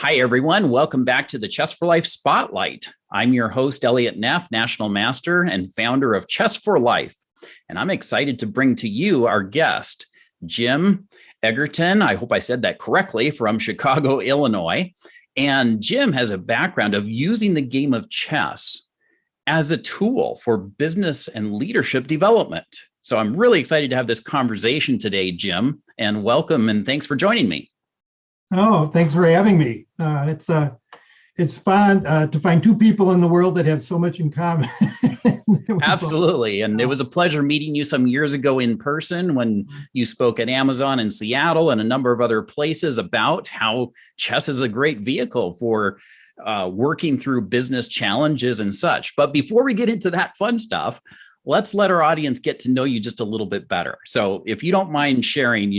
Hi, everyone. Welcome back to the Chess4Life Spotlight. I'm your host, Elliott Neff, National Master and founder of Chess4Life. And I'm excited to bring to you our guest, Jim Egerton. I hope I said that correctly, from Chicago, Illinois. And Jim has a background of using the game of chess as a tool for business and leadership development. So I'm really excited to have this conversation today, Jim, and welcome and thanks for joining me. Oh, thanks for having me. It's fun to find two people in the world that have so much in common. Absolutely. And it was a pleasure meeting you some years ago in person when you spoke at Amazon in Seattle and a number of other places about how chess is a great vehicle for working through business challenges and such. But before we get into that fun stuff, let's let our audience get to know you just a little bit better. So if you don't mind sharing,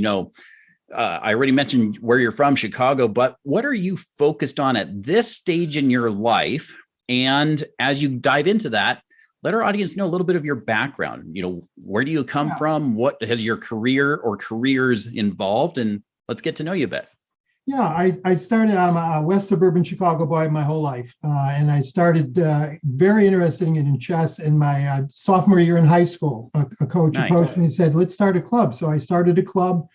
I already mentioned where you're from, Chicago, but what are you focused on at this stage in your life? And as you dive into that, let our audience know a little bit of your background. Where do you come from? What has your career or careers involved? And let's get to know you a bit. Yeah, I started, I'm a West suburban Chicago boy my whole life. And I started very interested in chess in my sophomore year in high school. A coach approached me and said, let's start a club. So I started a club.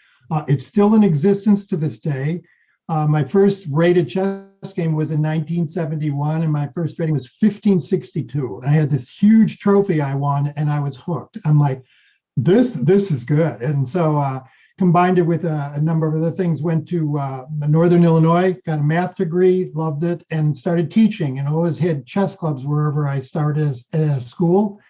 It's still in existence to this day. My first rated chess game was in 1971, and my first rating was 1562. And I had this huge trophy I won, and I was hooked. I'm like, this is good. And so combined it with a number of other things, went to Northern Illinois, got a math degree, loved it, and started teaching, and always had chess clubs wherever I started at a school.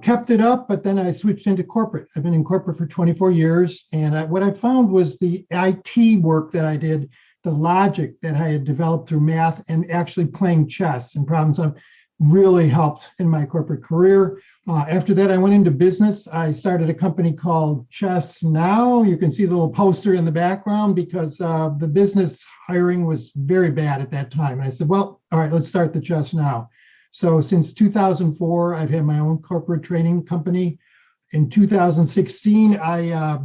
Kept it up, but then I switched into corporate. I've been in corporate for 24 years. And what I found was the IT work that I did, the logic that I had developed through math and actually playing chess and problem solving really helped in my corporate career. After that, I went into business. I started a company called Chess Now. You can see the little poster in the background because the business hiring was very bad at that time. And I said, well, all right, let's start the Chess Now. So since 2004, I've had my own corporate training company. In 2016, I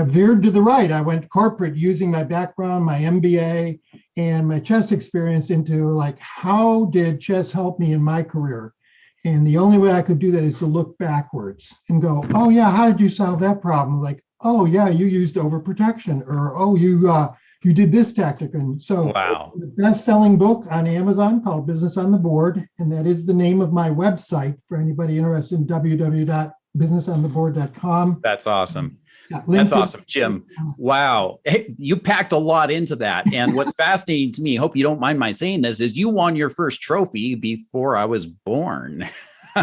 veered to the right. I went corporate using my background, my MBA, and my chess experience into like, how did chess help me in my career? And the only way I could do that is to look backwards and go, oh yeah, how did you solve that problem? Like, oh yeah, you used overprotection, or oh, you did this tactic. And so the best-selling book on Amazon called Business on the Board, and that is the name of my website for anybody interested in www.businessontheboard.com. That's awesome. That's awesome, Jim. Wow. Hey, you packed a lot into that. And what's fascinating to me, hope you don't mind my saying this, is you won your first trophy before I was born. They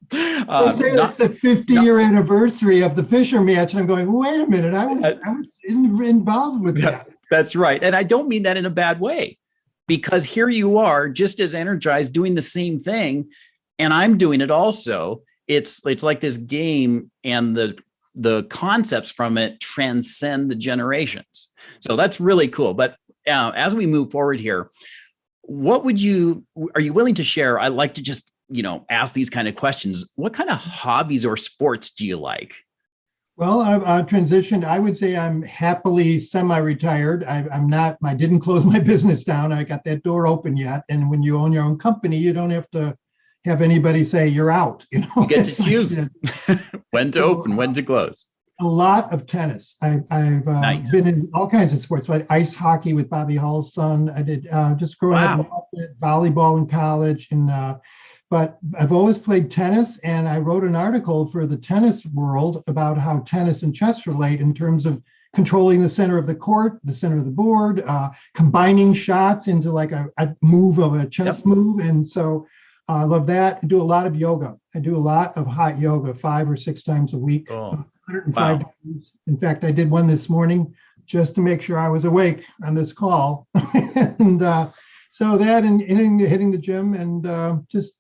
say it's the 50-year anniversary of the Fisher match, and I'm going, wait a minute, I was involved with that. That's right. And I don't mean that in a bad way, because here you are just as energized doing the same thing, and I'm doing it also. It's like this game, and the concepts from it transcend the generations. So that's really cool. But as we move forward here, are you willing to share? I like to just ask these kind of questions. What kind of hobbies or sports do you like? Well, I've transitioned. I would say I'm happily semi-retired. I didn't close my business down. I got that door open yet. And when you own your own company, you don't have to have anybody say you're out. You get to choose when to open, when to close. A lot of tennis. I've been in all kinds of sports. So I ice hockey with Bobby Hull's son. I did just growing up, volleyball in college, but I've always played tennis, and I wrote an article for the tennis world about how tennis and chess relate in terms of controlling the center of the court, the center of the board, combining shots into like a move of a chess move. And so I love that. I do a lot of yoga. I do a lot of hot yoga 5 or 6 times a week. 105 days. In fact, I did one this morning just to make sure I was awake on this call. And so that and hitting the gym and just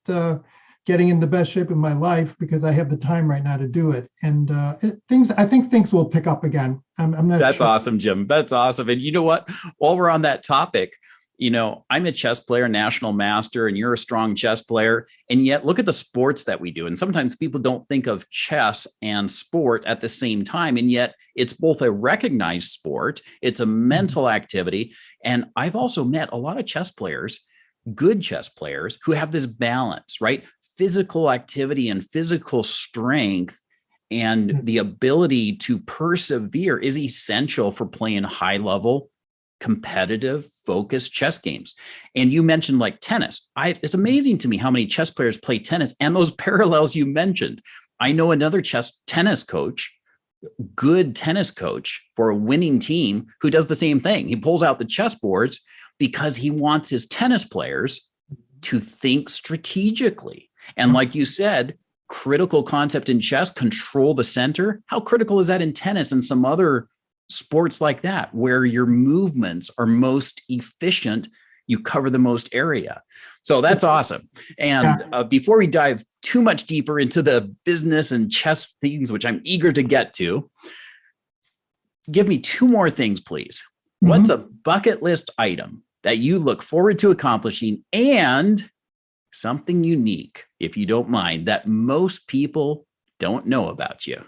getting in the best shape of my life because I have the time right now to do it. And I think things will pick up again. I'm not That's sure. Awesome, Jim. That's awesome. And you know what? While we're on that topic, I'm a chess player, national master, and you're a strong chess player. And yet look at the sports that we do. And sometimes people don't think of chess and sport at the same time. And yet it's both a recognized sport. It's a mental activity. And I've also met a lot of chess players, good chess players, who have this balance, right? Physical activity and physical strength and the ability to persevere is essential for playing high level, competitive, focused chess games. And you mentioned like tennis. It's amazing to me how many chess players play tennis and those parallels you mentioned. I know another tennis coach, good tennis coach for a winning team, who does the same thing. He pulls out the chessboards because he wants his tennis players to think strategically. And like you said, critical concept in chess, control the center. How critical is that in tennis and some other sports like that, where your movements are most efficient, you cover the most area? So that's awesome. And before we dive too much deeper into the business and chess things, which I'm eager to get to, give me two more things, please. What's a bucket list item that you look forward to accomplishing, and something unique, if you don't mind, that most people don't know about you?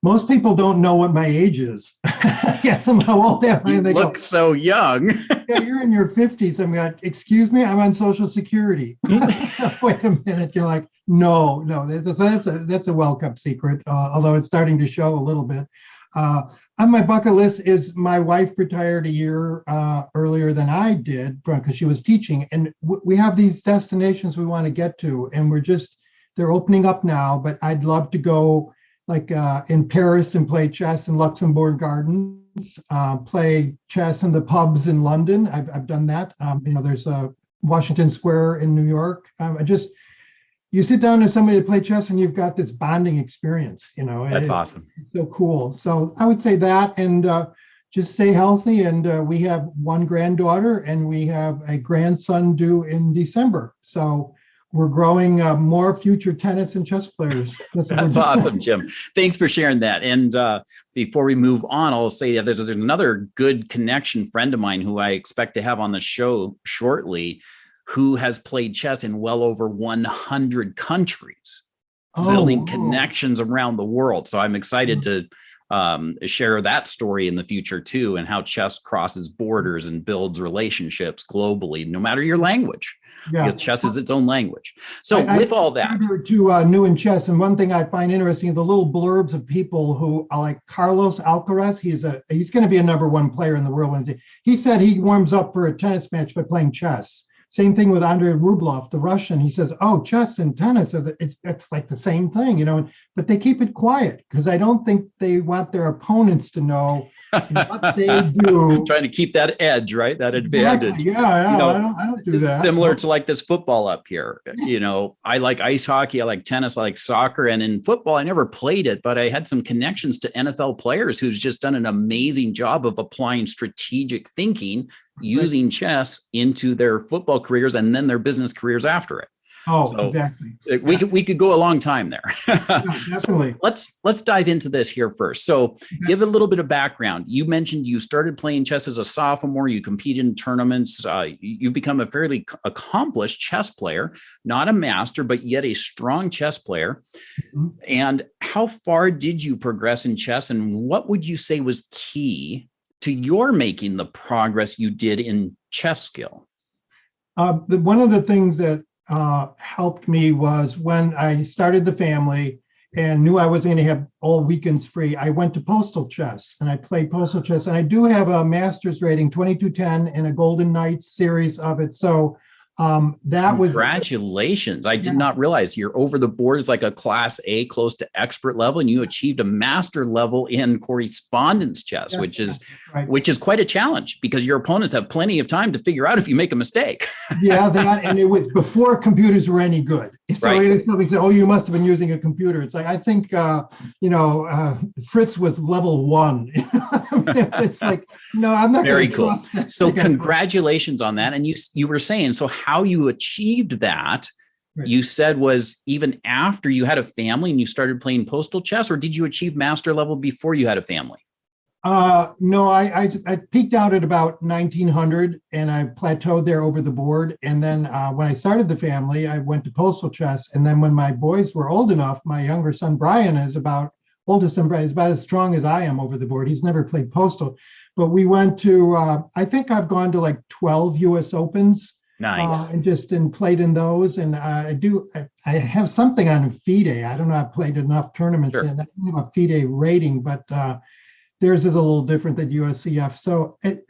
Most people don't know what my age is. Yeah, how old am I? You look so young. Yeah, you're in your 50s. I'm like, excuse me, I'm on Social Security. Wait a minute. You're like, no, that's a well-kept secret, although it's starting to show a little bit. On my bucket list is my wife retired a year earlier than I did because she was teaching. And we have these destinations we want to get to, and they're opening up now, but I'd love to go like in Paris and play chess in Luxembourg Gardens, play chess in the pubs in London. I've done that. There's a Washington Square in New York. You sit down with somebody to play chess and you've got this bonding experience, That's awesome. It's so cool. So I would say that, and just stay healthy. And we have one granddaughter and we have a grandson due in December. So we're growing more future tennis and chess players. That's awesome, Jim. Thanks for sharing that. And before we move on, I'll say that there's another good connection friend of mine who I expect to have on the show shortly, who has played chess in well over 100 countries, building connections around the world. So I'm excited to share that story in the future too, and how chess crosses borders and builds relationships globally, no matter your language. Yeah. Because chess is its own language. So with all that, to new in chess, and one thing I find interesting, the little blurbs of people who are like Carlos Alcaraz. He's going to be a #1 player in the world. He said he warms up for a tennis match by playing chess. Same thing with Andrei Rublev, the Russian. He says, "Oh, chess and tennis it's like the same thing, But they keep it quiet because I don't think they want their opponents to know what they do. Trying to keep that edge, right? That advantage. Exactly. Yeah. I don't do that. Similar to like this football up here. I like ice hockey, I like tennis, I like soccer, and in football, I never played it, but I had some connections to NFL players who's just done an amazing job of applying strategic thinking using chess into their football careers and then their business careers after it. Exactly. We could go a long time there. Yeah, definitely. So let's dive into this here first. So give a little bit of background. You mentioned you started playing chess as a sophomore. You competed in tournaments. You become a fairly accomplished chess player, not a master, but yet a strong chess player. Mm-hmm. And how far did you progress in chess? And what would you say was key to your making the progress you did in chess skill? One of the things that helped me was when I started the family and knew I was going to have all weekends free. I went to Postal Chess and I played Postal Chess, and I do have a master's rating 2210 and a Golden Knights series of it. So that was congratulations. I did not realize you're over the board as like a class A, close to expert level, and you achieved a master level in correspondence chess, which is quite a challenge because your opponents have plenty of time to figure out if you make a mistake. And it was before computers were any good. So somebody said, "Oh, you must have been using a computer." It's like, I think Fritz was level 1. It's like, no, I'm not. Very cool. So congratulations on that. And you were saying, so how you achieved that, you said, was even after you had a family and you started playing Postal Chess, or did you achieve master level before you had a family? No, I peaked out at about 1900 and I plateaued there over the board. And then when I started the family, I went to postal chess. And then when my boys were old enough, my younger son, Brian, oldest son, Brian, is about as strong as I am over the board. He's never played postal, but we went to, I think I've gone to like 12 US Opens. Nice. And played in those. And I have something on FIDE. I don't know, I've played enough tournaments Sure. and I don't have a FIDE rating, but theirs is a little different than USCF. So it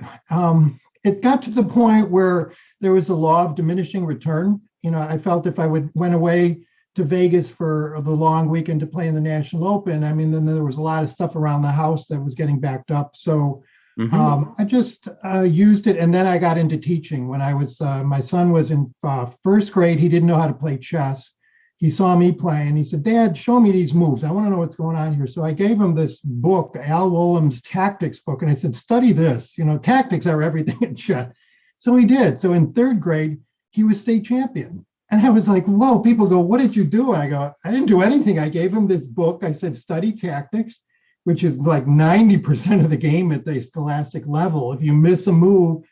got to the point where there was a law of diminishing return. I felt if I went away to Vegas for the long weekend to play in the National Open, I mean, then there was a lot of stuff around the house that was getting backed up. So I just used it. And then I got into teaching when my son was in first grade. He didn't know how to play chess. He saw me play and he said, Dad, show me these moves. I want to know what's going on here. So I gave him this book, Al Woolham's tactics book. And I said, study this, tactics are everything in chess. So he did. So in third grade, he was state champion. And I was like, whoa, people go, what did you do? I go, I didn't do anything. I gave him this book. I said, study tactics, which is like 90% of the game at the scholastic level. If you miss a move,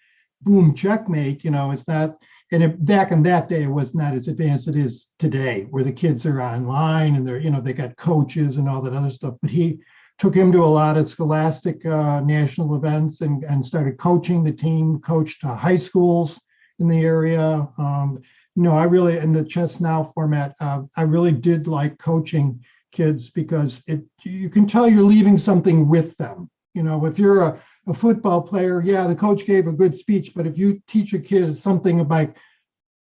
boom, checkmate, it's not. And back in that day, it was not as advanced as it is today, where the kids are online and they got coaches and all that other stuff. But he took him to a lot of scholastic national events and started coaching the team, coached high schools in the area. I really, in the Chess Now format, I really did like coaching kids because you can tell you're leaving something with them. If you're a football player, yeah, the coach gave a good speech, but if you teach a kid something about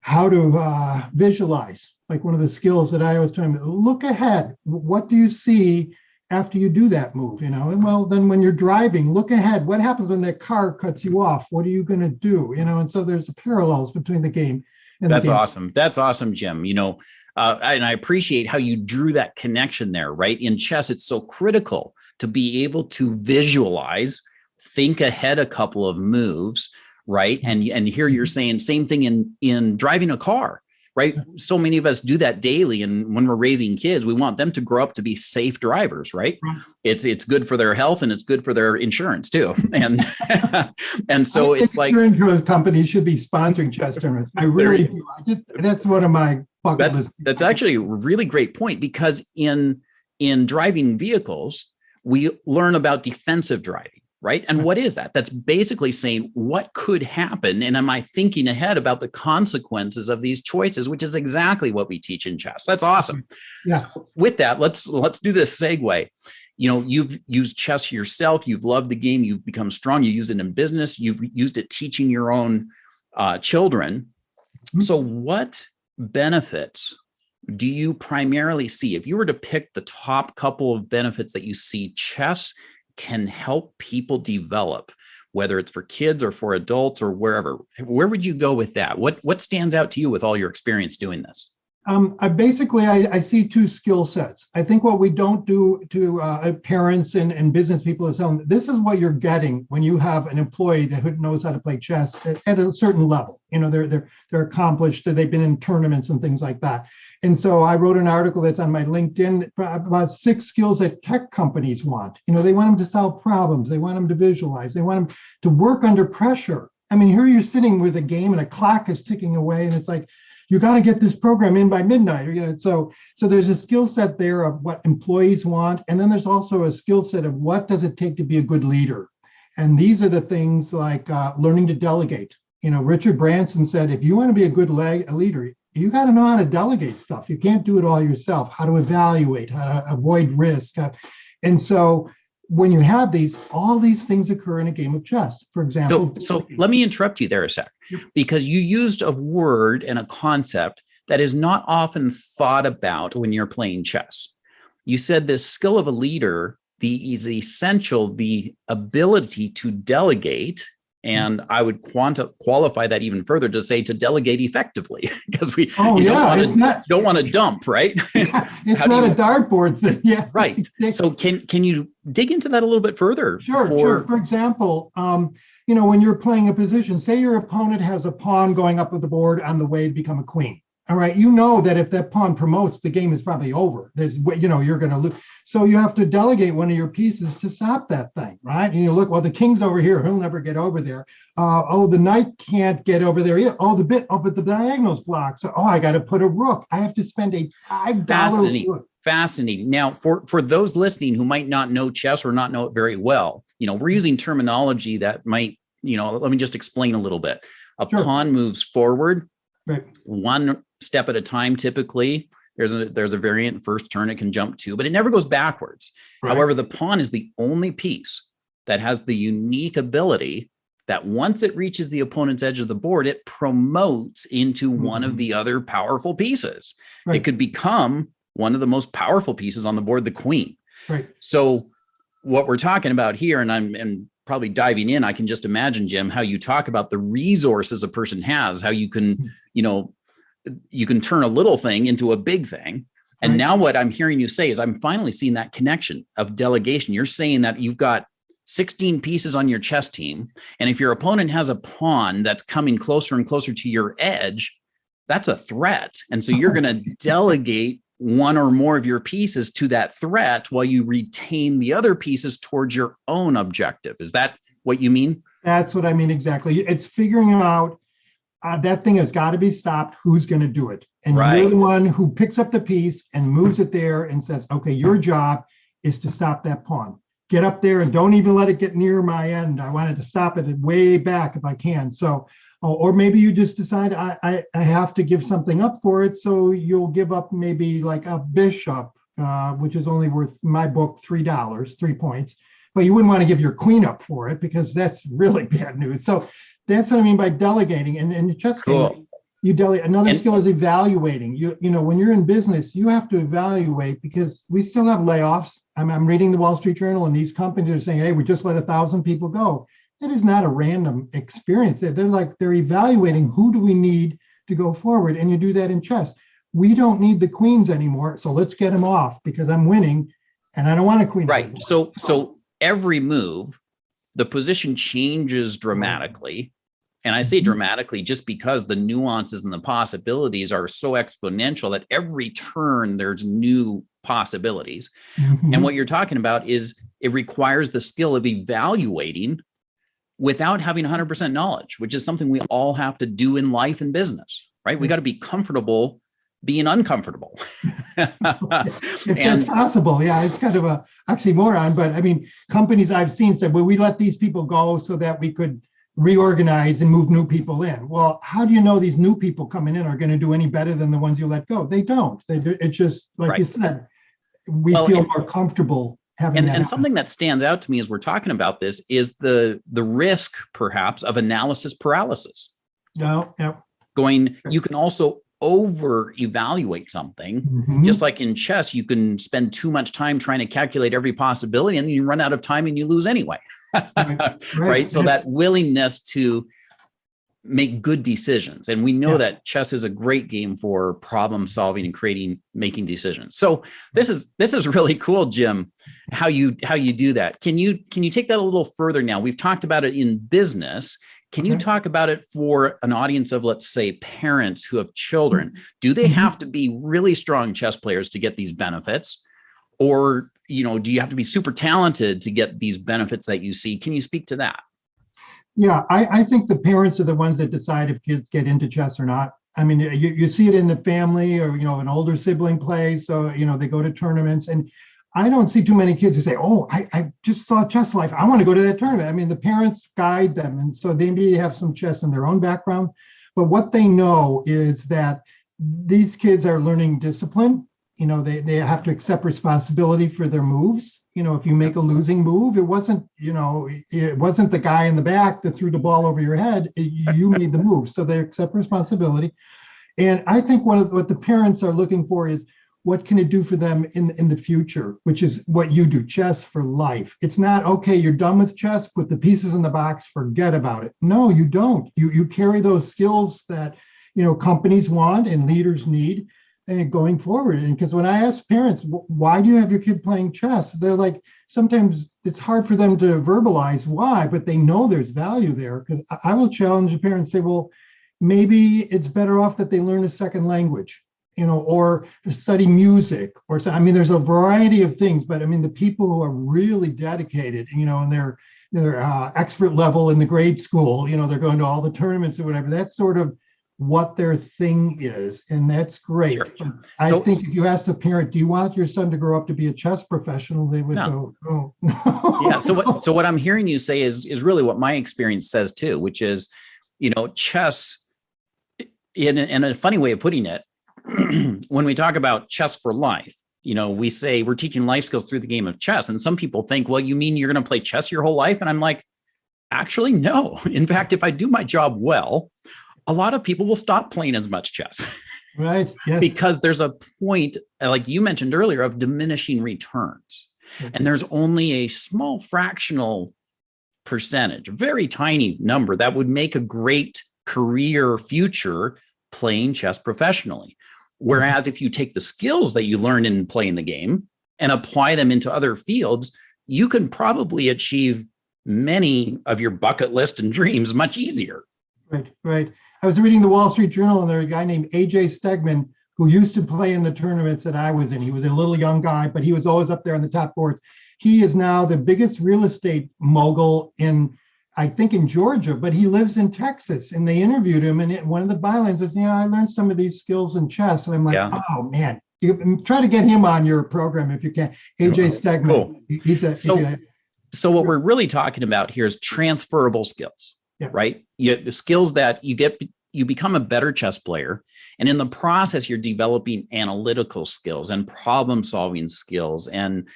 how to visualize, like one of the skills that I always tell them, look ahead. What do you see after you do that move? And well, then when you're driving, look ahead. What happens when that car cuts you off? What are you going to do? And so there's parallels between the game and That's the game. awesome. That's awesome, Jim. And I appreciate how you drew that connection there, right? In chess, it's so critical to be able to visualize, think ahead a couple of moves, right? And here you're saying same thing in driving a car, right? So many of us do that daily. And when we're raising kids, we want them to grow up to be safe drivers, right? It's good for their health and it's good for their insurance too. And and so it's like insurance companies should be sponsoring chess tournaments. I really do. That's one of my bucket list. That's actually a really great point, because in driving vehicles, we learn about defensive driving. Right. And what is that? That's basically saying what could happen. And am I thinking ahead about the consequences of these choices, which is exactly what we teach in chess. That's awesome. Yeah. So with that, let's do this segue. You've used chess yourself. You've loved the game. You've become strong. You use it in business. You've used it teaching your own children. So what benefits do you primarily see? If you were to pick the top couple of benefits that you see chess can help people develop, whether it's for kids or for adults or wherever, where would you go with that? What stands out to you with all your experience doing this? I see two skill sets. I think what we don't do to parents and business people is tell them, this is what you're getting when you have an employee that knows how to play chess at a certain level. They're accomplished, they've been in tournaments and things like that. And so I wrote an article that's on my LinkedIn about 6 skills that tech companies want. They want them to solve problems. They want them to visualize. They want them to work under pressure. I mean, here you're sitting with a game and a clock is ticking away and it's like, you got to get this program in by midnight. So there's a skill set there of what employees want. And then there's also a skill set of what does it take to be a good leader? And these are the things like learning to delegate. Richard Branson said, if you want to be a good leader, you got to know how to delegate stuff. You can't do it all yourself, how to evaluate, how to avoid risk. And so when you have all these things occur in a game of chess, for example. So let me interrupt you there a sec, because you used a word and a concept that is not often thought about when you're playing chess. You said this skill of a leader, is essential, the ability to delegate. And I would qualify that even further to say to delegate effectively, because don't want to dump, right? Yeah, it's not a dartboard thing. Yeah, right. So can you dig into that a little bit further? Sure. For example, when you're playing a position, say your opponent has a pawn going up with the board on the way to become a queen. All right, that if that pawn promotes, the game is probably over. You're going to lose. So you have to delegate one of your pieces to stop that thing, right? And you look, well, the king's over here, he'll never get over there. Oh, the knight can't get over there yet. Oh, but the diagonal's blocked. So, I got to put a rook. I have to spend a $5 rook. Fascinating. Now, for those listening who might not know chess or not know it very well, we're using terminology that might, let me just explain a little bit. A pawn moves forward, right, one step at a time. Typically, there's a variant first turn it can jump to, but it never goes backwards. Right. However, the pawn is the only piece that has the unique ability that once it reaches the opponent's edge of the board, it promotes into one of the other powerful pieces. Right. It could become one of the most powerful pieces on the board, the queen. Right. So what we're talking about here, and I'm probably diving in, I can just imagine, Jim, how you talk about the resources a person has, how you can, you can turn a little thing into a big thing. And now what I'm hearing you say is I'm finally seeing that connection of delegation. You're saying that you've got 16 pieces on your chess team. And if your opponent has a pawn that's coming closer and closer to your edge, that's a threat. And so you're going to delegate one or more of your pieces to that threat while you retain the other pieces towards your own objective. Is that what you mean? That's what I mean. Exactly. It's figuring out that thing has got to be stopped. Who's going to do it? And you're the one who picks up the piece and moves it there and says, okay, your job is to stop that pawn. Get up there and don't even let it get near my end. I wanted to stop it way back if I can. So, or maybe you just decide I have to give something up for it. So you'll give up maybe like a bishop, which is only worth, my book, $3, 3 points. But you wouldn't want to give your queen up for it because that's really bad news. So that's what I mean by delegating. And in the chess game, you delegate. Another skill is evaluating. You know, when you're in business, you have to evaluate because we still have layoffs. I'm reading the Wall Street Journal, and these companies are saying, "Hey, we just let 1,000 people go." That is not a random experience. They're evaluating who do we need to go forward, and you do that in chess. We don't need the queens anymore, so let's get them off because I'm winning, and I don't want a queen. Right. Anymore. So every move, the position changes dramatically. And I say dramatically just because the nuances and the possibilities are so exponential that every turn there's new possibilities. And what you're talking about is it requires the skill of evaluating without having 100% knowledge, which is something we all have to do in life and business, right? We got to be comfortable being uncomfortable. If that's possible. Yeah, it's kind of a oxymoron, but I mean, companies I've seen said, well, we let these people go so that we could reorganize and move new people in. Well, how do you know these new people coming in are going to do any better than the ones you let go? They don't. They do. It's just like you said, we feel more comfortable having that. And something that stands out to me as we're talking about this is the risk, perhaps, of analysis paralysis. No, yeah. You can also over evaluate something. Just like in chess, you can spend too much time trying to calculate every possibility and then you run out of time and you lose anyway. Right. So that willingness to make good decisions. And we know that chess is a great game for problem solving and making decisions. So this is really cool, Jim, how you do that. Can you take that a little further now? We've talked about it in business. Can you talk about it for an audience of, let's say, parents who have children? Do they have to be really strong chess players to get these benefits? Or, do you have to be super talented to get these benefits that you see? Can you speak to that? Yeah, I think the parents are the ones that decide if kids get into chess or not. I mean, you see it in the family or, an older sibling plays. So, they go to tournaments, and I don't see too many kids who say, oh, I just saw Chess4Life. I want to go to that tournament. I mean, the parents guide them. And so they maybe have some chess in their own background. But what they know is that these kids are learning discipline. They have to accept responsibility for their moves. If you make a losing move, it wasn't the guy in the back that threw the ball over your head. You made the move. So they accept responsibility. And I think what the parents are looking for is, what can it do for them in the future, which is what you do, Chess4Life. It's not, okay, you're done with chess, put the pieces in the box, forget about it. No, you don't. You carry those skills that, companies want and leaders need going forward. And because when I ask parents, why do you have your kid playing chess? They're like, sometimes it's hard for them to verbalize why, but they know there's value there. Because I will challenge the parents and say, well, maybe it's better off that they learn a second language. or study music, or so. I mean, there's a variety of things, but I mean, the people who are really dedicated, and they're expert level in the grade school, they're going to all the tournaments or whatever. That's sort of what their thing is, and that's great. Sure. But I think if you ask the parent, do you want your son to grow up to be a chess professional, they would go, oh, no. Yeah. So what I'm hearing you say is really what my experience says too, which is, chess, in a funny way of putting it, when we talk about chess for life, we say we're teaching life skills through the game of chess. And some people think, well, you mean you're going to play chess your whole life? And I'm like, actually, no. In fact, if I do my job well, a lot of people will stop playing as much chess. Right. Yes. Because there's a point, like you mentioned earlier, of diminishing returns. Mm-hmm. And there's only a small fractional percentage, a very tiny number that would make a great career future playing chess professionally. Whereas if you take the skills that you learn in playing the game and apply them into other fields, you can probably achieve many of your bucket list and dreams much easier. Right. I was reading the Wall Street Journal, and there's a guy named A.J. Stegman who used to play in the tournaments that I was in. He was a little young guy, but he was always up there on the top boards. He is now the biggest real estate mogul I think in Georgia, but he lives in Texas. And they interviewed him, and one of the bylines was, I learned some of these skills in chess. And I'm like, oh man, try to get him on your program if you can. A.J. Stegman. Cool. So what we're really talking about here is transferable skills. Yeah. Right. The skills that you become a better chess player. And in the process, you're developing analytical skills and problem solving skills and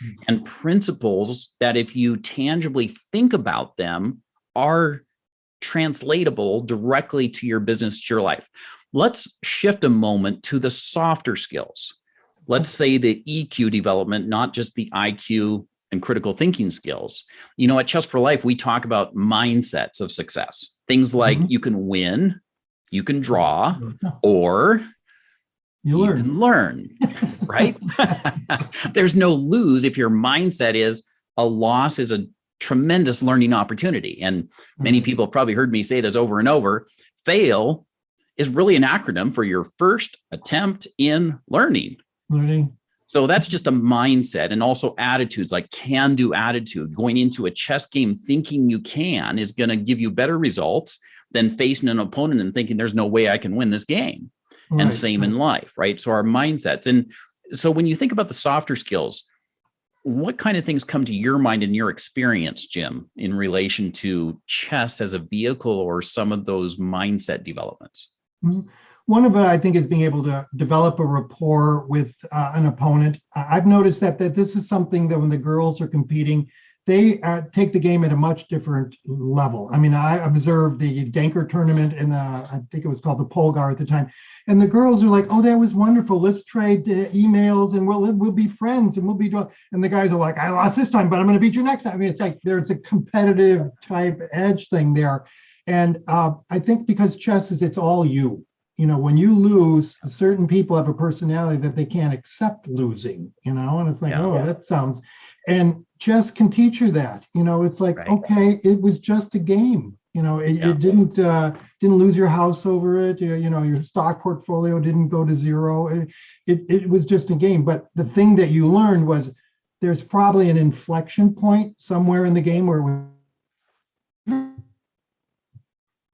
principles that, if you tangibly think about them, are translatable directly to your business, to your life. Let's shift a moment to the softer skills. Let's say the EQ development, not just the IQ and critical thinking skills. At Chess4Life, we talk about mindsets of success. Things like you can win, you can draw, or you can learn, right? There's no lose if your mindset is a loss is a tremendous learning opportunity. And many people have probably heard me say this over and over. Fail is really an acronym for your first attempt in learning. So that's just a mindset, and also attitudes, like can-do attitude. Going into a chess game thinking you can is going to give you better results than facing an opponent and thinking there's no way I can win this game. Right. And same in life, right? So our mindsets. And so when you think about the softer skills, what kind of things come to your mind in your experience, Jim, in relation to chess as a vehicle or some of those mindset developments? Mm-hmm. One of it, I think, is being able to develop a rapport with an opponent. I've noticed that this is something that when the girls are competing, they take the game at a much different level. I mean, I observed the Danker tournament I think it was called the Polgar at the time. And the girls are like, oh, that was wonderful. Let's trade emails and we'll be friends and we'll be doing. And the guys are like, I lost this time, but I'm going to beat you next time. I mean, it's like there's a competitive type edge thing there. And I think because chess it's all you. When you lose, certain people have a personality that they can't accept losing, and it's like, that sounds, and chess can teach you that, it's like, right. Okay, it was just a game, it didn't lose your house over it, your stock portfolio didn't go to zero. It was just a game. But the thing that you learned was there's probably an inflection point somewhere in the game where it was,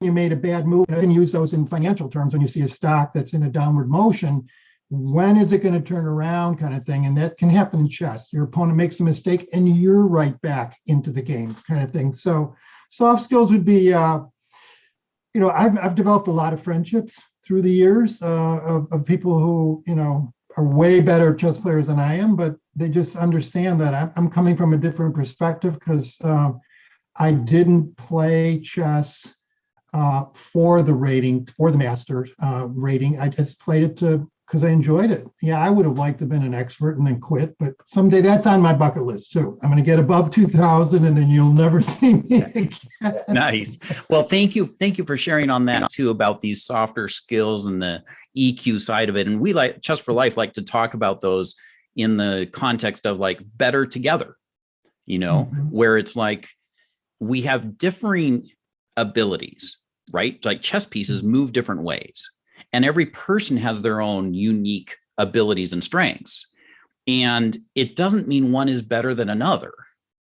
you made a bad move. I can use those in financial terms when you see a stock that's in a downward motion. When is it going to turn around, kind of thing? And that can happen in chess. Your opponent makes a mistake and you're right back into the game, kind of thing. So soft skills would be, I've developed a lot of friendships through the years of people who, are way better chess players than I am, but they just understand that I'm coming from a different perspective because I didn't play chess for the rating, for the master rating. I just played it because I enjoyed it. Yeah, I would have liked to have been an expert and then quit, but someday that's on my bucket list too. I'm going to get above 2000 and then you'll never see me again. Nice. Well, thank you for sharing on that too, about these softer skills and the EQ side of it. And we like Chess4Life like to talk about those in the context of like better together, where it's like we have differing abilities, right? Like chess pieces move different ways. and every person has their own unique abilities and strengths. And it doesn't mean one is better than another.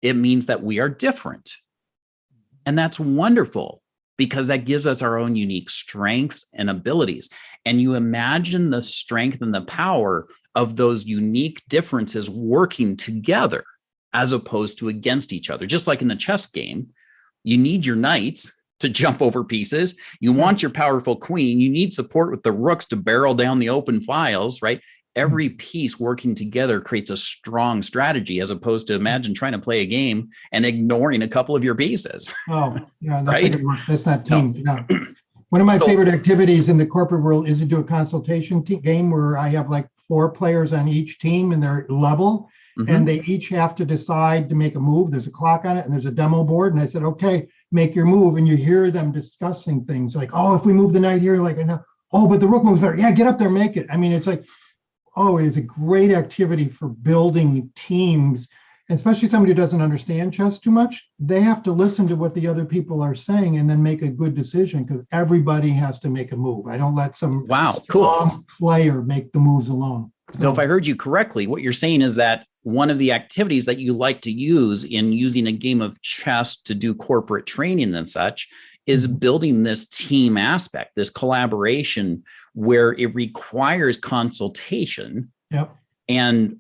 It means that we are different. And that's wonderful, because that gives us our own unique strengths and abilities. And you imagine the strength and the power of those unique differences working together as opposed to against each other. Just like in the chess game, you need your knights to jump over pieces. You want your powerful queen. You need support with the rooks to barrel down the open files, right? Every piece working together creates a strong strategy, as opposed to, imagine trying to play a game and ignoring a couple of your pieces. Oh, yeah, right? That's not team. No. One of my favorite activities in the corporate world is to do a consultation game where I have like 4 players on each team and their level, and they each have to decide to make a move. There's a clock on it and there's a demo board. And I said, okay, make your move. And you hear them discussing things like, oh, if we move the knight here, like, oh, but the rook moves better. Yeah, get up there, make it. I mean, it's like, oh, it is a great activity for building teams, especially somebody who doesn't understand chess too much. They have to listen to what the other people are saying and then make a good decision, because everybody has to make a move. I don't let some player make the moves alone. So if I heard you correctly, what you're saying is that one of the activities that you like to use in using a game of chess to do corporate training and such is building this team aspect, this collaboration, where it requires consultation and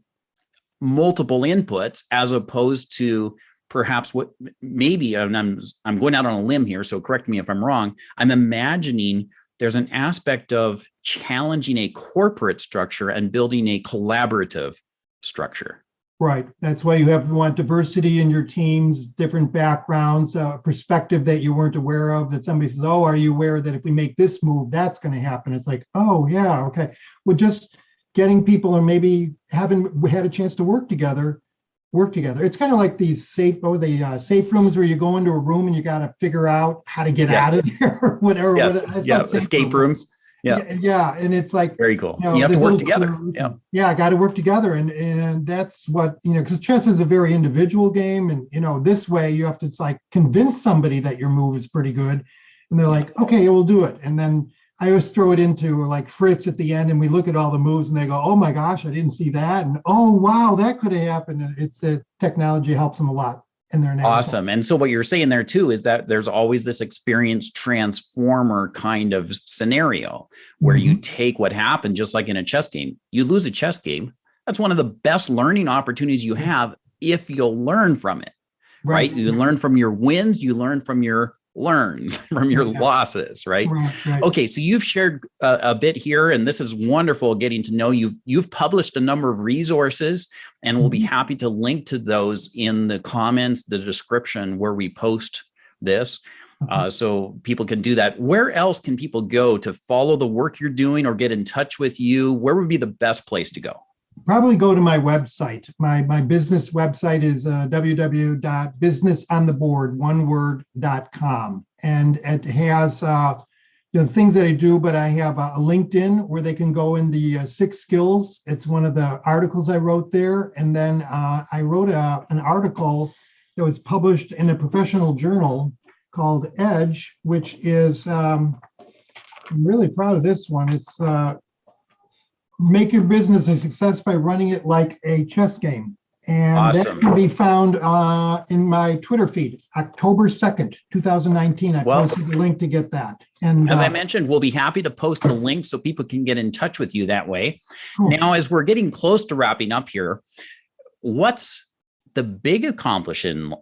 multiple inputs, as opposed to perhaps what maybe, and I'm going out on a limb here, so correct me if I'm wrong, I'm imagining there's an aspect of challenging a corporate structure and building a collaborative structure. Right. That's why you want diversity in your teams, different backgrounds, perspective that you weren't aware of, that somebody says, oh, are you aware that if we make this move, that's going to happen? It's like, oh, yeah, okay. Well, just getting people, or maybe having had a chance to work together. It's kind of like these safe rooms where you go into a room and you got to figure out how to get out of there or whatever. Yes. Escape rooms. Yeah. And it's like, very cool. You have to work together. Yeah. Got to work together. And that's what, because chess is a very individual game. And, this way you have to, it's like, convince somebody that your move is pretty good. And they're like, okay, we'll do it. And then I always throw it into like Fritz at the end, and we look at all the moves and they go, oh my gosh, I didn't see that. And oh, wow, that could have happened. And it's the technology helps them a lot. And they're awesome. And so what you're saying there too is that there's always this experience transformer kind of scenario where you take what happened, just like in a chess game. You lose a chess game. That's one of the best learning opportunities you have if you'll learn from it, right? You learn from your wins, you learn from your losses, right? Okay, so you've shared a bit here, and this is wonderful getting to know you. You've published a number of resources, and we'll be happy to link to those in the comments, the description where we post this, so people can do that. Where else can people go to follow the work you're doing or get in touch with you? Where would be the best place to go? Probably go to my website. My business website is www.businessontheboard.com, and it has the things that I do. But I have a LinkedIn where they can go in the 6 skills. It's one of the articles I wrote there, and then I wrote an article that was published in a professional journal called Edge, which is I'm really proud of this one. It's make your business a success by running it like a chess game. And that can be found in my Twitter feed, October 2nd, 2019. I posted the link to get that. And as I mentioned, we'll be happy to post the link so people can get in touch with you that way. Cool. Now, as we're getting close to wrapping up here, what's the big accomplishment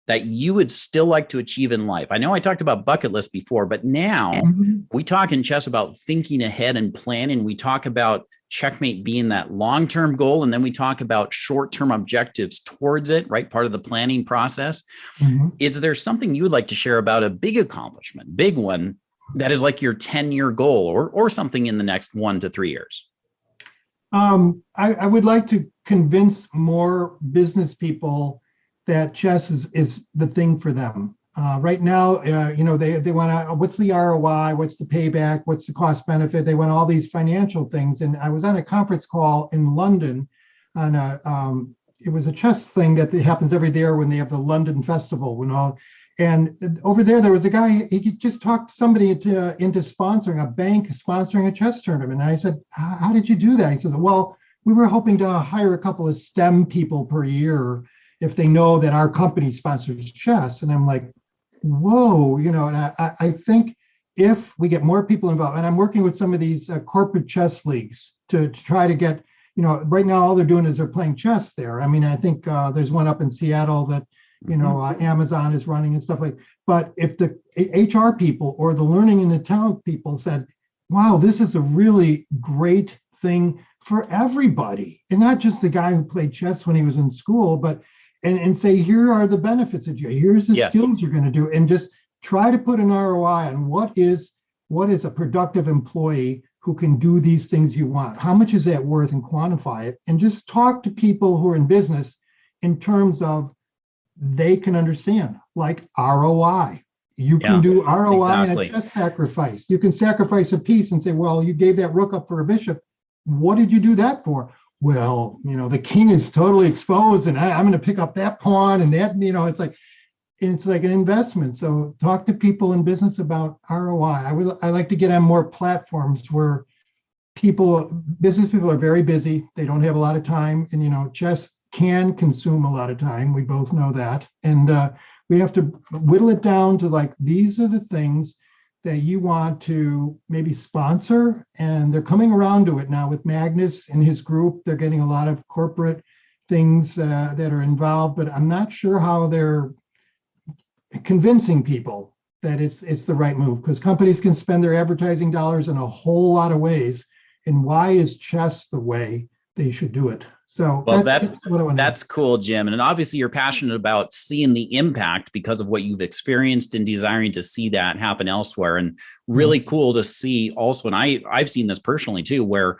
that you would still like to achieve in life? I know I talked about bucket list before, but now we talk in chess about thinking ahead and planning. We talk about checkmate being that long-term goal, and then we talk about short-term objectives towards it, right? Part of the planning process. Is there something you would like to share about a big accomplishment, big one, that is like your 10-year goal or something in the next 1 to 3 years? I would like to convince more business people that chess is the thing for them. Right now, they want to, what's the ROI? What's the payback? What's the cost benefit? They want all these financial things. And I was on a conference call in London on it was a chess thing that happens every year when they have the London Festival, And over there was a guy, he just talked somebody into sponsoring a bank, sponsoring a chess tournament. And I said, how did you do that? He said, well, we were hoping to hire a couple of STEM people per year if they know that our company sponsors chess. And I'm like, whoa, and I think if we get more people involved, and I'm working with some of these corporate chess leagues to try to get, right now all they're doing is they're playing chess there. I mean, I think there's one up in Seattle that, Amazon is running and stuff like. But if the HR people or the learning and the talent people said, wow, this is a really great thing for everybody, and not just the guy who played chess when he was in school, but and say, here are the benefits of you. Here's the skills you're going to do, and just try to put an ROI on what is a productive employee who can do these things you want. How much is that worth, and quantify it, and just talk to people who are in business in terms of they can understand, like ROI. You can do ROI in a chess sacrifice. You can sacrifice a piece and say, well, you gave that rook up for a bishop. What did you do that for? Well, the king is totally exposed, and I'm going to pick up that pawn, and that, it's like an investment. So talk to people in business about ROI. I like to get on more platforms where business people are very busy. They don't have a lot of time, and chess can consume a lot of time. We both know that, and we have to whittle it down to like, these are the things that you want to maybe sponsor, and they're coming around to it now with Magnus and his group. They're getting a lot of corporate things that are involved, but I'm not sure how they're convincing people that it's the right move, because companies can spend their advertising dollars in a whole lot of ways. And why is chess the way they should do it? So that's cool, Jim. And obviously you're passionate about seeing the impact because of what you've experienced and desiring to see that happen elsewhere. And really cool to see also, and I've seen this personally too, where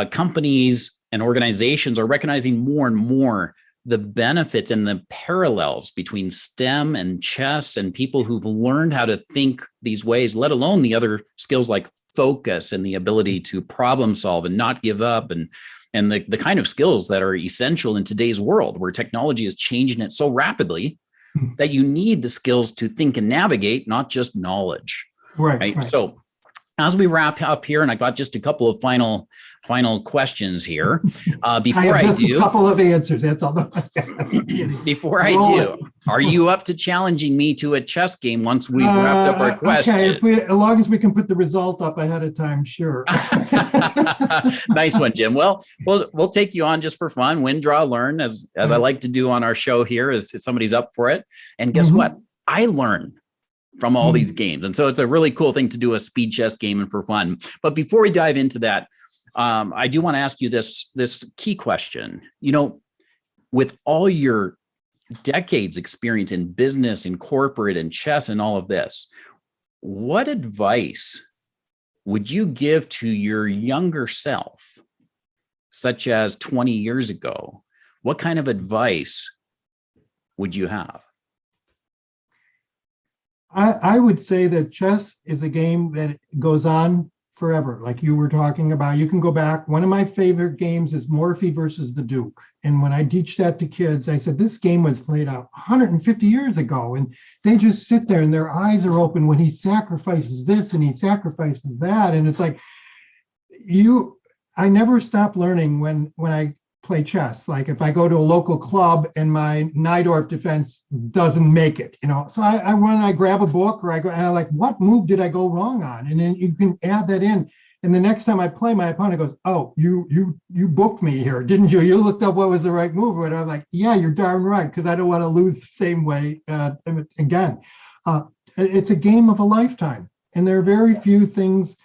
companies and organizations are recognizing more and more the benefits and the parallels between STEM and chess, and people who've learned how to think these ways, let alone the other skills like focus and the ability to problem solve and not give up, and the kind of skills that are essential in today's world where technology is changing it so rapidly that you need the skills to think and navigate, not just knowledge. Right. So as we wrap up here, and I got just a couple of final questions here. Before I do, a couple of answers. That's all. Before I do, are you up to challenging me to a chess game once we've wrapped up our questions? Okay, as long as we can put the result up ahead of time, sure. Nice one, Jim. Well, we'll take you on just for fun, win, draw, learn, as I like to do on our show here, if somebody's up for it. And guess what? I learn from all these games. And so it's a really cool thing to do a speed chess game and for fun. But before we dive into that, I do want to ask you this key question. With all your decades experience in business, in corporate, and chess and all of this, what advice would you give to your younger self, such as 20 years ago? What kind of advice would you have? I would say that chess is a game that goes on forever. Like you were talking about, you can go back. One of my favorite games is Morphy versus the Duke. And when I teach that to kids, I said, this game was played out 150 years ago. And they just sit there and their eyes are open when he sacrifices this and he sacrifices that. And it's like, I never stop learning when I play chess. Like if I go to a local club and my Najdorf defense doesn't make it, so I grab a book, or I go and I like, what move did I go wrong on? And then you can add that in. And the next time I play, my opponent goes, oh, you booked me here, didn't you? You looked up what was the right move. And I'm like, yeah, you're darn right, because I don't want to lose the same way again. It's a game of a lifetime. And there are very few things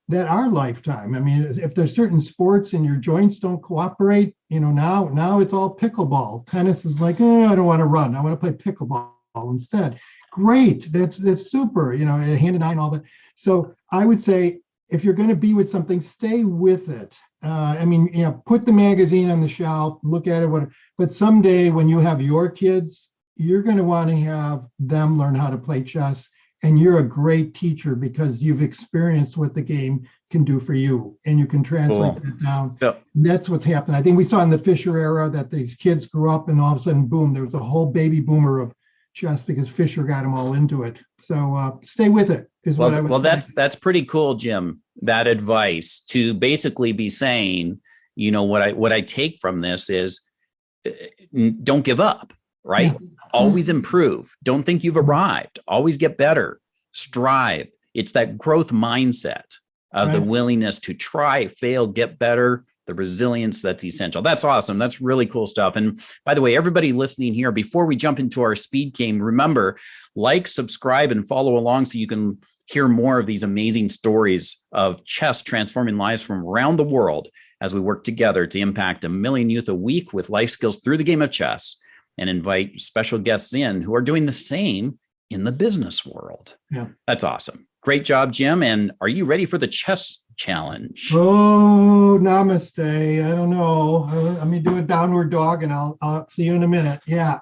that are lifetime. I mean, if there's certain sports and your joints don't cooperate, now it's all pickleball. Tennis is like, I don't want to run. I want to play pickleball instead. Great. That's super, hand and eye and all that. So I would say, if you're going to be with something, stay with it. Put the magazine on the shelf, look at it, but someday when you have your kids, you're going to want to have them learn how to play chess. And you're a great teacher because you've experienced what the game can do for you, and you can translate that down. So that's what's happened. I think we saw in the Fisher era that these kids grew up, and all of a sudden, boom, there was a whole baby boomer of chess because Fisher got them all into it. So stay with it is what I would say. That's pretty cool, Jim. That advice to basically be saying, you know, what I take from this is don't give up, right? Yeah. Always improve. Don't think you've arrived. Always get better. Strive. It's that growth mindset of the willingness to try, fail, get better, the resilience that's essential. That's awesome. That's really cool stuff. And by the way, everybody listening here, before we jump into our speed game, remember, like, subscribe, and follow along so you can hear more of these amazing stories of chess transforming lives from around the world as we work together to impact 1 million youth a week with life skills through the game of chess, and invite special guests in who are doing the same in the business world. Yeah, that's awesome. Great job, Jim. And are you ready for the chess challenge? Oh, namaste. I don't know. Let me do a downward dog, and I'll see you in a minute. Yeah.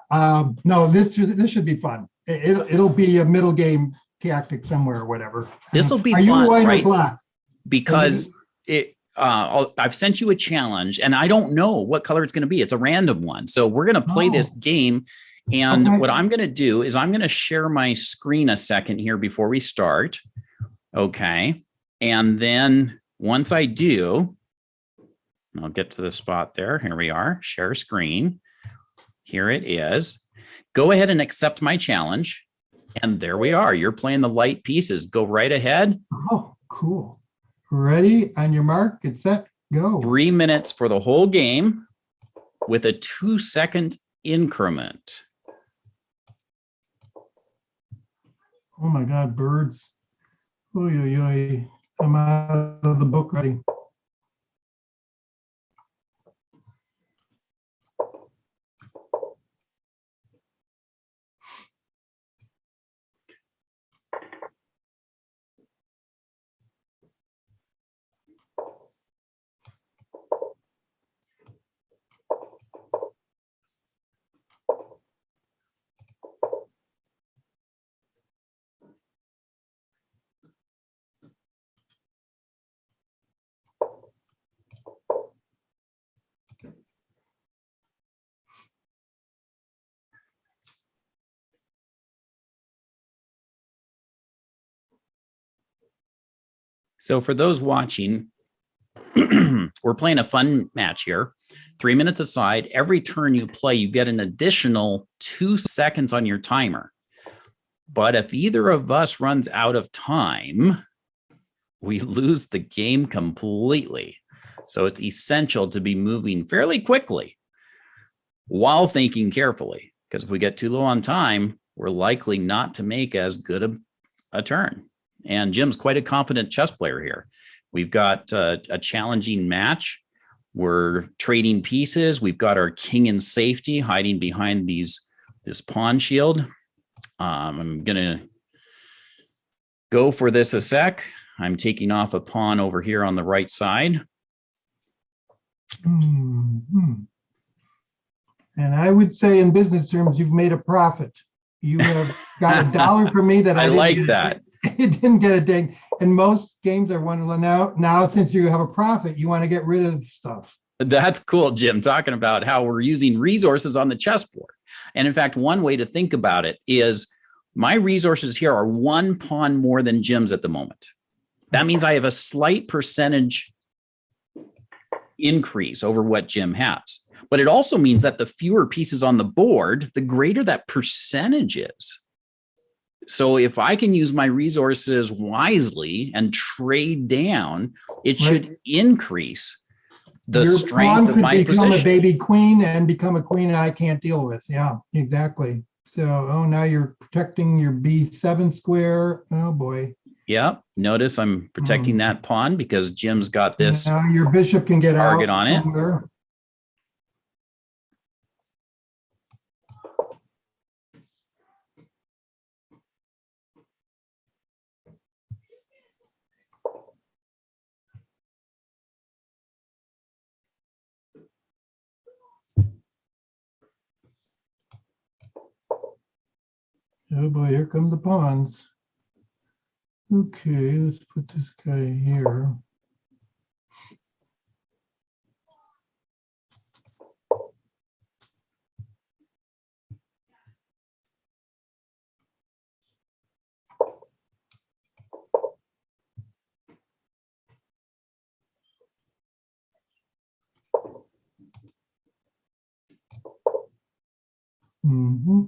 No, this should be fun. It'll be a middle game tactic somewhere or whatever. This will be fun. Are you white or black? Because I've sent you a challenge, and I don't know what color it's going to be. It's a random one. So we're going to play this game. And what I'm going to do is I'm going to share my screen a second here before we start. Okay. And then once I do, I'll get to the spot there. Here we are. Share screen. Here it is. Go ahead and accept my challenge. And there we are. You're playing the light pieces. Go right ahead. Oh, cool. Ready? On your mark, get set, go. 3 minutes for the whole game with a 2-second increment. Oh my God, birds. Oy, oy, oy. I'm out of the book ready. So for those watching, we're playing a fun match here. 3 minutes aside. Every turn you play, you get an additional 2 seconds on your timer. But if either of us runs out of time, we lose the game completely. So it's essential to be moving fairly quickly while thinking carefully, because if we get too low on time, we're likely not to make as good a turn. And Jim's quite a competent chess player here. We've got a challenging match. We're trading pieces. We've got our king in safety hiding behind this pawn shield. I'm going to go for this a sec. I'm taking off a pawn over here on the right side. Mm-hmm. And I would say in business terms, you've made a profit. You have got $1 from me that I like that. You didn't get a ding. And most games are one now since you have a profit, you want to get rid of stuff. That's cool, Jim, talking about how we're using resources on the chessboard. And in fact, one way to think about it is my resources here are 1 pawn more than Jim's at the moment. That means I have a slight percentage increase over what Jim has. But it also means that the fewer pieces on the board, the greater that percentage is. So if I can use my resources wisely and trade down, it should increase the strength of my position. Your pawn could become a baby queen and become a queen I can't deal with. Yeah, exactly. So, now you're protecting your B7 square. Oh boy. Yeah. Notice I'm protecting that pawn because Jim's got this. Now your bishop can get target on somewhere. it. Oh boy, here come the pawns. Okay, let's put this guy here. Mm-hmm.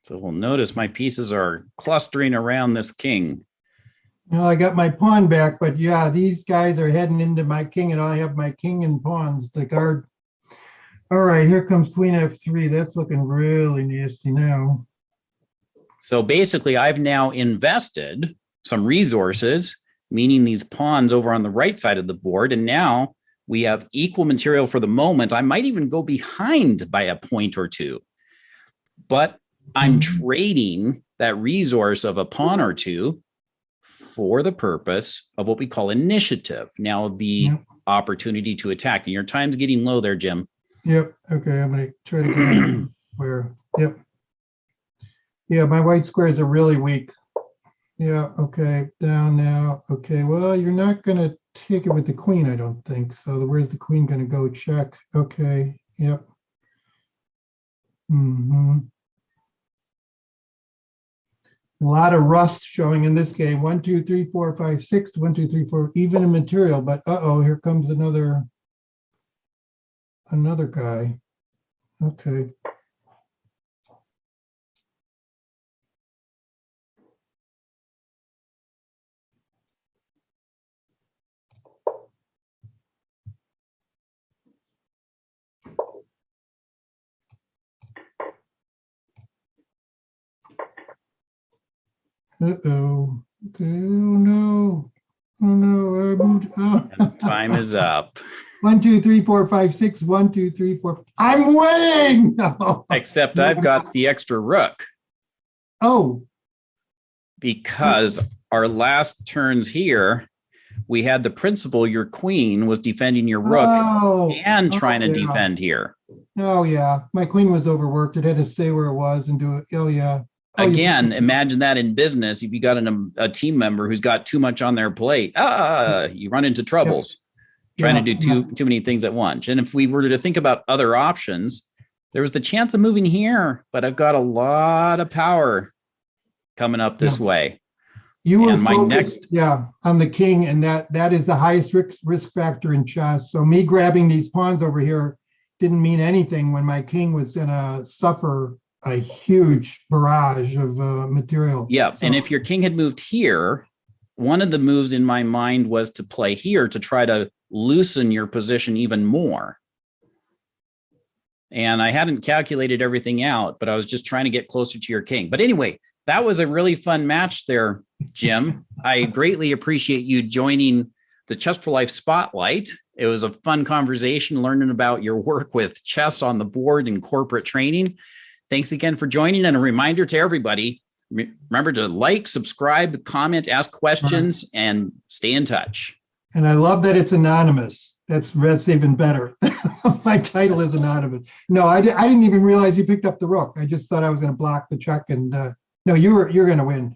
So we'll notice my pieces are clustering around this king. Well, I got my pawn back, but yeah, these guys are heading into my king, and I have my king and pawns to guard. All right, here comes queen f3. That's looking really nasty now. So basically, I've now invested some resources, meaning these pawns over on the right side of the board, and now we have equal material for the moment. I might even go behind by a point or two, but I'm trading that resource of a pawn or two for the purpose of what we call initiative. Now, the opportunity to attack. And your time's getting low there, Jim. Yep. Okay, I'm going to try to get on where. Yep. Yeah, my white squares are really weak. Yeah, okay, down now. Okay, well, you're not going to take it with the queen, I don't think. So where's the queen going to go? Check. Okay, yep. Mm-hmm. A lot of rust showing in this game. 1, 2, 3, 4, 5, 6. 1, 2, 3, 4. Even in material, but here comes another guy. Okay. Uh-oh. Okay. Oh no. Oh no. I moved. Oh. Time is up. 1, 2, 3, 4, 5, 6. 1, 2, 3, 4. I'm winning. Except I've got the extra rook. Oh. Because our last turns here, we had the principle your queen was defending your rook and trying to defend here. Oh, yeah. My queen was overworked. It had to stay where it was and do it. Oh, yeah. Oh, again, imagine that in business. If you got a team member who's got too much on their plate, you run into troubles trying to do too many things at once. And if we were to think about other options, there was the chance of moving here, but I've got a lot of power coming up this way. You were focused, on the king, and that is the highest risk factor in chess. So me grabbing these pawns over here didn't mean anything when my king was going to suffer a huge barrage of material. Yeah, and if your king had moved here, one of the moves in my mind was to play here to try to loosen your position even more. And I hadn't calculated everything out, but I was just trying to get closer to your king. But anyway, that was a really fun match there, Jim. I greatly appreciate you joining the Chess4Life Spotlight. It was a fun conversation learning about your work with chess on the board and corporate training. Thanks again for joining. And a reminder to everybody, remember to like, subscribe, comment, ask questions, and stay in touch. And I love that it's anonymous. That's even better. My title is anonymous. No, I didn't even realize you picked up the rook. I just thought I was going to block the check. And no, you're going to win.